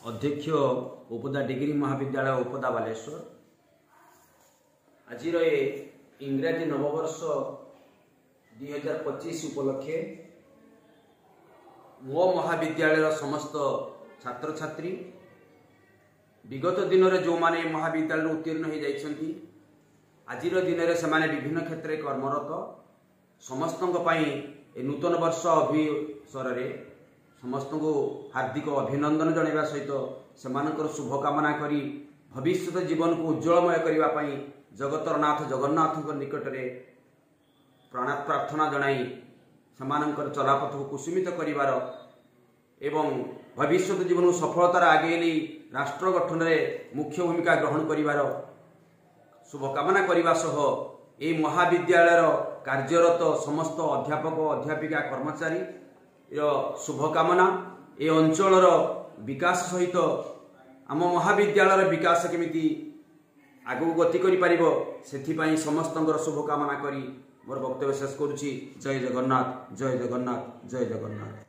अध्यक्ष उपदा डिग्री महाविद्यालय उपदा बालेश्वर आज इंग्राजी नववर्ष 2025 उपलक्षे मो महाविद्यालय समस्त छात्र छात्री विगत दिन में जो माने महाविद्यालय उत्तीर्ण हो जाइछंती आज दिन में से विभिन्न क्षेत्र में कर्मरत समस्त नूतन वर्ष अभिसर समस्त को हार्दिक अभिनंदन जनवा सहित से शुभकामना करी भविष्य जीवन को उज्जवलमय करने जगतर नाथ जगन्नाथ निकट में प्रार्थना जनाई से चलापथ को कुसुमित करिवार एवं भविष्य जीवन को सफलतार आगे नहीं राष्ट्र गठन में मुख्य भूमिका ग्रहण करिवार शुभकामना करने सह ए महाविद्यालय कार्यरत समस्त अध्यापक अध्यापिका कर्मचारी शुभकामना ए अंचल विकास सहित आम महाविद्यालय विकास केमिति आगू गति करि समस्त शुभकामना करी मोर वक्तव्य शेष करुछि। जय जगन्नाथ जय जगन्नाथ जय जगन्नाथ।